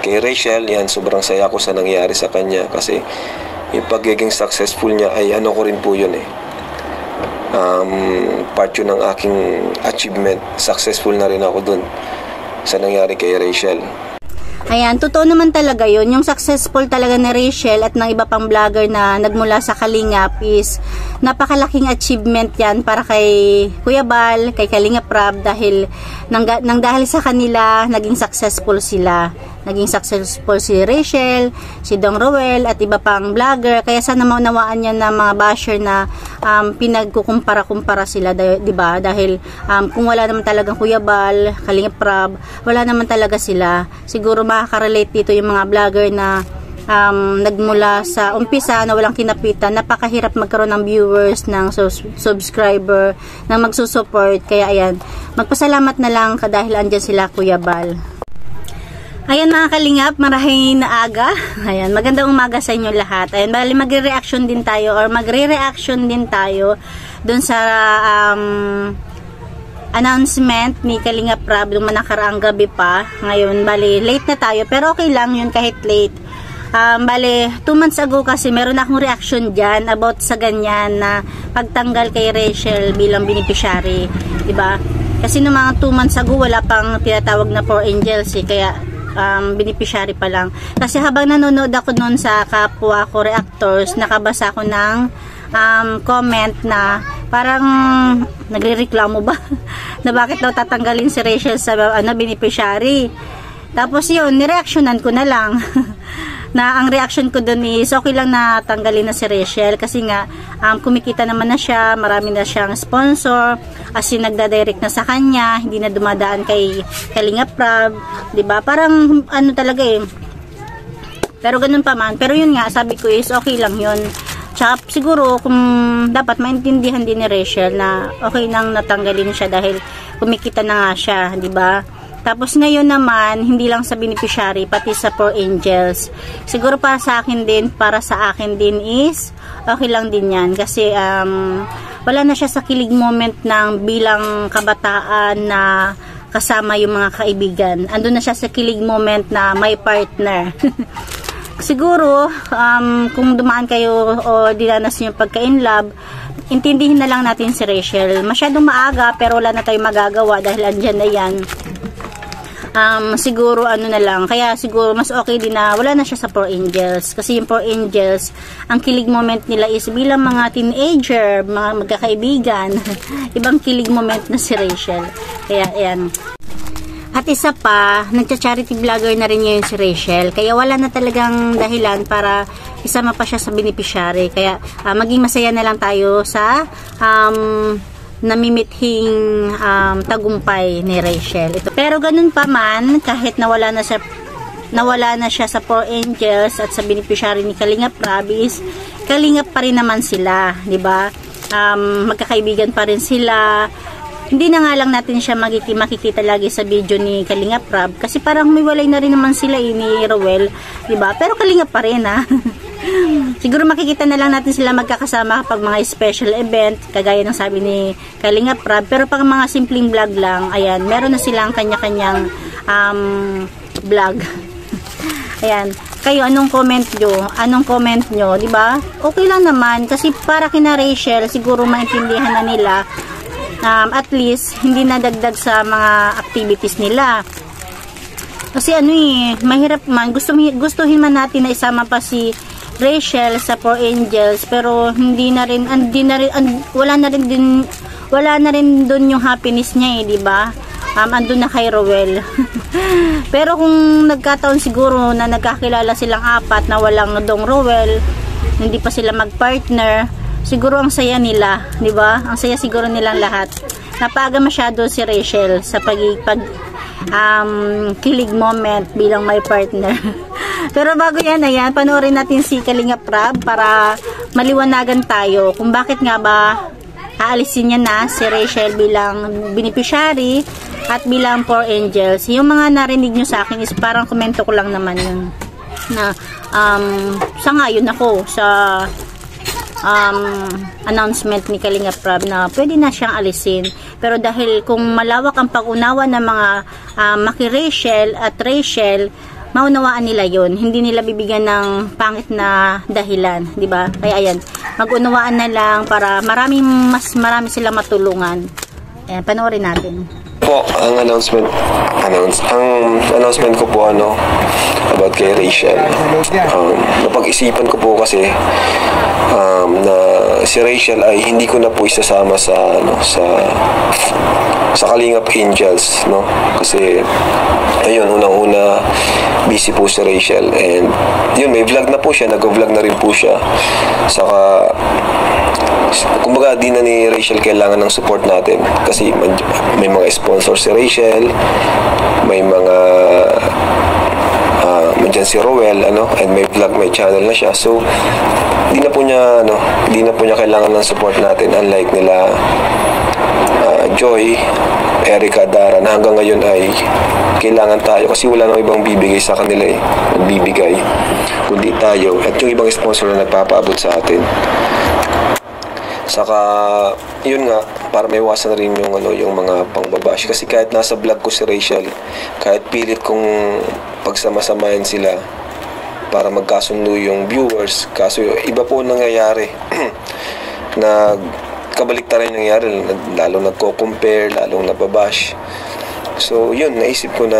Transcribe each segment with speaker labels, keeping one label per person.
Speaker 1: kay Rachel. Yan, sobrang saya ko sa nangyari sa kanya kasi yung pagiging successful niya ay ano ko rin po yun eh. Part yun ng aking achievement. Successful na rin ako dun sa nangyari kay Rachel.
Speaker 2: Ayan, totoo naman talaga yun. Yung successful talaga ni Rachel at ng iba pang vlogger na nagmula sa Kalingap is napakalaking achievement yan para kay Kuya Bal, kay Kalingap Rab, dahil dahil sa kanila, naging successful sila. Naging successful si Rachel, si Dong Roel, at iba pang vlogger. Kaya sana maunawaan yan ng mga basher na pinagkukumpara-kumpara sila, diba? Dahil kung wala naman talagang Kuya Bal, Kalingap Rab, wala naman talaga sila. Siguro makaka-relate dito yung mga vlogger na nagmula sa umpisa na walang kinapitan. Napakahirap magkaroon ng viewers, ng subscriber, ng magsusupport. Kaya ayan, magpasalamat na lang dahil andyan sila Kuya Bal. Ayan mga Kalingap, marahing naaga. Ayan, magandang umaga sa inyo lahat. Ayan, bali magre-reaction din tayo dun sa announcement ni Kalingap Rab nung nakaraang gabi pa. Ngayon, bali late na tayo, pero okay lang yun kahit late. Bali 2 months ago kasi meron akong reaction dyan about sa ganyan na pagtanggal kay Rachel bilang beneficiary, diba? Kasi nung mga 2 months ago wala pang tinatawag na 4 angels eh, kaya beneficiary pa lang. Kasi habang nanonood ako noon sa kapwa ko reactors, nakabasa ako ng comment na parang nagrereklamo ba na bakit daw tatanggalin si Rachel sa beneficiary. Tapos yun, nireactionan ko na lang na ang reaction ko dun is okay lang na tanggalin na si Rachel kasi nga kumikita naman na siya, marami na siyang sponsor, as in nagdadirect na sa kanya, hindi na dumadaan kay Kalingap Rab, diba? Parang ano talaga eh, pero ganun pa man. Pero yun nga, sabi ko is okay lang yun. Tsaka siguro kung dapat maintindihan din ni Rachel na okay nang natanggalin siya dahil kumikita na nga siya, diba? Tapos ngayon naman, hindi lang sa beneficiary, pati sa 4 angels. Siguro para sa akin din is okay lang din yan. Kasi wala na siya sa kilig moment ng bilang kabataan na kasama yung mga kaibigan. Andun na siya sa kilig moment na may partner. Siguro, kung dumaan kayo o dinanas yung pagka-inlove, intindihin na lang natin si Rachel. Masyadong maaga pero wala na tayong magagawa dahil andyan na yan. Siguro ano na lang, kaya siguro mas okay din na wala na siya sa 4 angels kasi yung 4 angels, ang kilig moment nila is bilang mga teenager, mga magkakaibigan. Ibang kilig moment na si Rachel. Kaya ayan. At isa pa, nagcha-charity vlogger na rin ngayon si Rachel, kaya wala na talagang dahilan para isama pa siya sa beneficiary. Kaya maging masaya na lang tayo sa namimithing tagumpay ni Rachel. Pero ganun pa man, kahit nawala na siya sa 4 angels at sa beneficiary ni Kalingap Rab, Kalingap pa rin naman sila, di ba? Magkakaibigan pa rin sila. Hindi na nga lang natin siya makikita lagi sa video ni Kalingap Rab kasi parang humiwalay na rin naman sila ni Roel, di ba? Pero Kalingap pa rin ha. Siguro makikita na lang natin sila magkakasama kapag mga special event, kagaya ng sabi ni Kalingap Rab. Pero pag mga simpleng vlog lang, ayan, meron na silang kanya-kanyang vlog. Ayan, kayo anong comment nyo? Diba? Okay lang naman kasi para kina Rachel siguro maintindihan na nila, at least hindi na dagdag sa mga activities nila. Kasi mahirap man, gustuhin man natin na isama pa si Rachel sa 4 angels, pero wala na rin dun yung happiness niya di ba? Andun na kay Roel. Pero kung nagkataon siguro na nagkakilala silang 4 na walang Dong Roel, hindi pa sila magpartner, siguro ang saya nila, di ba? Ang saya siguro nilang lahat. Napaaga masyado si Rachel sa kilig moment bilang my partner. Pero bago yan, ayan, panoorin natin si Kalingap Rab para maliwanagan tayo kung bakit nga ba aalisin niya na si Rachel bilang beneficiary at bilang 4 angels. Yung mga narinig nyo sa akin is parang komento ko lang naman yun na sangayon ako sa announcement ni Kalingap Rab na pwede na siyang alisin. Pero dahil kung malawak ang pag-unawa ng mga maki Rachel at Rachel, maunawaan nila yon, hindi nila bibigyan ng pangit na dahilan, di ba? Kaya ayan, mag-unawaan na lang para marami sila matulungan. Ayan, panoorin natin
Speaker 1: po ang announcement ko po about kay Rachel. Napag-isipan ko po kasi na si Rachel ay hindi ko na po isasama sa Kalingap Angels, no? Kasi ayun, unang-una busy po si Rachel, and yun, may vlog na po siya, nag-vlog na rin po siya. Saka kumbaga di na ni Rachel kailangan ng support natin kasi may mga sponsor si Rachel, may mga dyan si Rowell, and may vlog, may channel na siya. So di na po niya kailangan ng support natin, unlike nila Joy, Erica, Dara, na hanggang ngayon ay kailangan tayo kasi wala nang ibang bibigay sa kanila nagbibigay kundi tayo at yung ibang sponsor na nagpapaabot sa atin. Saka yun nga, para may iwasan na rin yung mga pangbabash, kasi kahit nasa vlog ko si Rachel, kahit pilit kong pagsamasamahin sila para magkasundo yung viewers, kaso iba po nangyayari. Kabaliktaran yung nangyayari, lalong nagko-compare, lalong nababash. So yun, naisip ko na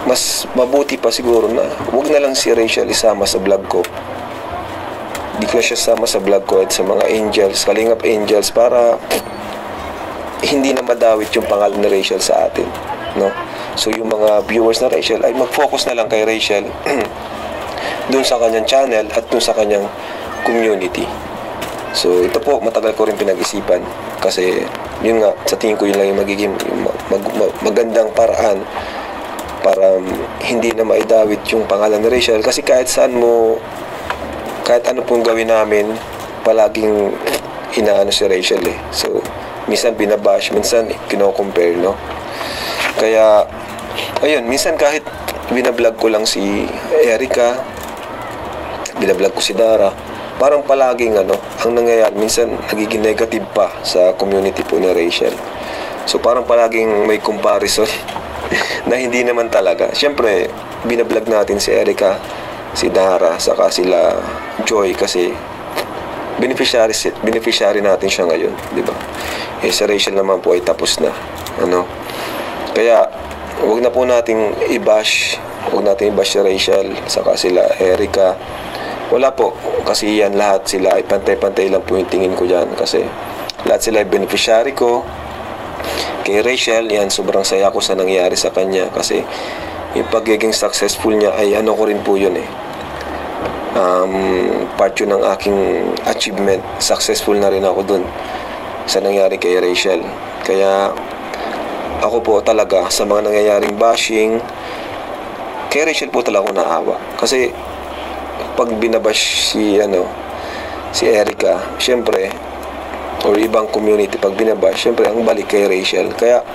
Speaker 1: mas mabuti pa siguro na huwag na lang si Rachel isama sa vlog ko. Di ko na siya sama sa vlog ko at sa mga angels, Kalingap Angels, para hindi na madawit yung pangalan ni Rachel sa atin, no? So yung mga viewers na Rachel ay mag-focus na lang kay Rachel dun sa kanyang channel at dun sa kanyang community. So ito po, matagal ko rin pinag-isipan kasi yun nga, sa tingin ko yun lang yung magiging magandang paraan para hindi na maidawit yung pangalan ni Rachel, kasi kahit ano pong gawin namin, palaging inaano si Rachel So minsan binabash, minsan kino-compare, no? Kaya ayun, minsan kahit binablog ko lang si Erica, binablog ko si Dara, parang palaging ang nangyayari, minsan nagiging negative pa sa community po ni Rachel. So parang palaging may comparison na hindi naman talaga. Siyempre, binablog natin si Erica, si Dara, saka sila Joy kasi beneficiary natin siya ngayon, di ba? Si Rachel naman po ay tapos na. Kaya huwag na po nating i-bash si Rachel, saka sila Erica. Wala po, kasi yan lahat sila ay pantay-pantay lang po yung tingin ko dyan, kasi lahat sila ay beneficiary ko. Kay Rachel, yan, sobrang saya ko sa nangyari sa kanya kasi yung pagiging successful niya ay ko rin po yun part yun ng aking achievement. Successful na rin ako dun sa nangyari kay Rachel. Kaya ako po talaga sa mga nangyayaring bashing kay Rachel po talaga ako naawa, kasi pag binabash si Erica, syempre, or ibang community, pag binabash, syempre ang balik kay Rachel. Kaya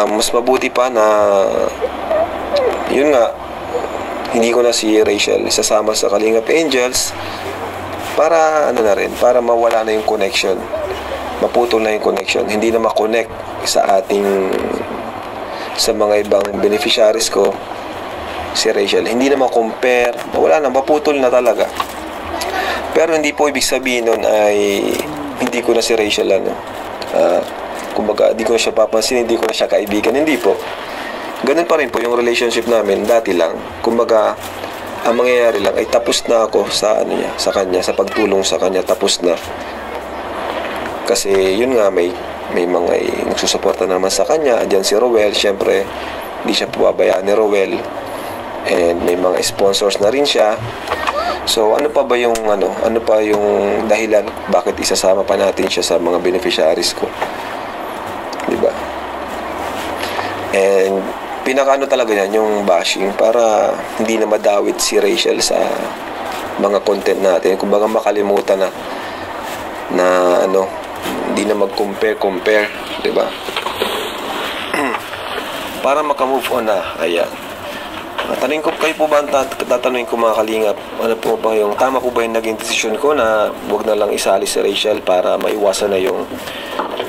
Speaker 1: mas mabuti pa na yun nga, hindi ko na si Rachel isasama sa Kalingap Angels para para mawala na yung connection, maputol na yung connection, hindi na makonect sa mga ibang beneficiaries ko si Rachel, hindi na ma-compare, wala na, maputol na talaga. Pero hindi po ibig sabihin nun ay hindi ko na si Rachel kumbaga, hindi ko na siya papansin, hindi ko na siya kaibigan, hindi po. Ganun pa rin po yung relationship namin dati lang. Kumbaga, ang mangyayari lang ay tapos na ako sa sa kanya, sa pagtulong sa kanya, tapos na. Kasi yun nga, may mga nagsusuporta naman sa kanya. Diyan si Rowell, syempre hindi siya pababayaan ni Rowell, and may mga sponsors na rin siya. So ano pa yung dahilan bakit isasama pa natin siya sa mga beneficiaries ko, di ba? And pinakaano talaga yan yung bashing, para hindi na madawit si Rachel sa mga content natin. Kumbaga makalimutan na hindi na mag-compare, di ba? Para makamove on na. Ayan. Tanungin ko kayo po ba, tatanungin ko mga kalingap, ano po ba yung tama po ba yung naging desisyon ko na wag na lang isali si Rachel para maiwasan na yung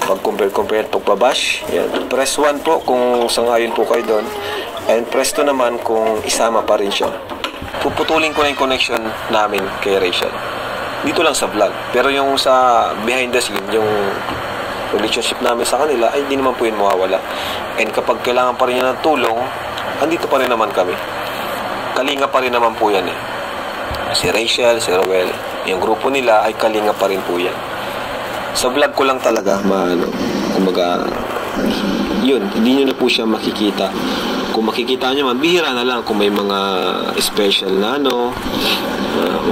Speaker 1: mag-compare at pagbabash. Yan. Press 1 po kung sangayon po kayo doon. And presto naman kung isama pa rin siya. Puputulin ko na yung connection namin kay Rachel. Dito lang sa vlog. Pero yung sa behind the scene, yung relationship namin sa kanila, ay hindi naman po yun mawawala. And kapag kailangan pa rin niya ng tulong, andito pa rin naman kami. Kalinga pa rin naman po yan eh. Si Rachel, si Rowel, yung grupo nila ay kalinga pa rin po yan. Sa vlog ko lang talaga, kumbaga, yun, hindi nyo na po siya makikita. Kung makikita nyo man, bihira na lang kung may mga special na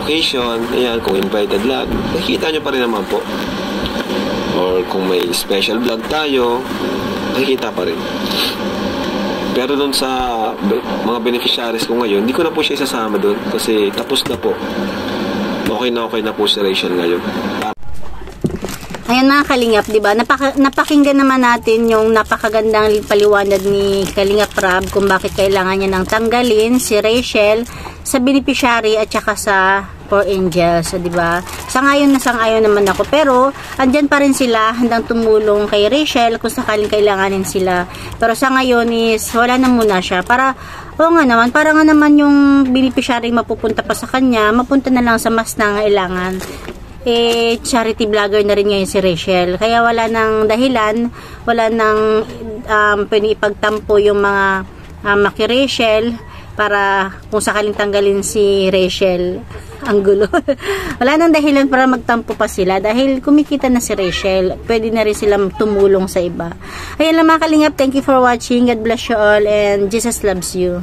Speaker 1: occasion, ayan, kung invited lang, makikita nyo pa rin naman po. Or kung may special vlog tayo, makikita pa rin. Pero dun sa mga beneficiaries ko ngayon, hindi ko na po siya isasama dun kasi tapos na po. Okay na po si Rachel ngayon.
Speaker 2: Ayan mga Kalingap, diba? Napakinggan naman natin yung napakagandang paliwanag ni Kalingap Rab kung bakit kailangan niya nang tanggalin si Rachel sa beneficiary at saka sa Poor Angels, diba? Sangayon naman ako. Pero, andyan pa rin sila, handang tumulong kay Rachel kung sakaling kailanganin sila. Pero sa ngayon is, wala na muna siya. Para nga naman yung beneficiary mapupunta pa sa kanya, mapunta na lang sa mas nangailangan. Charity vlogger na rin ngayon si Rachel. Kaya wala nang dahilan, wala nang pwede ipagtampo yung mga maki Rachel para kung sakaling tanggalin si Rachel. Ang gulo. Wala nang dahilan para magtampo pa sila dahil kumikita na si Rachel. Pwede na rin silang tumulong sa iba. Ayan lang mga Kalingap. Thank you for watching. God bless you all and Jesus loves you.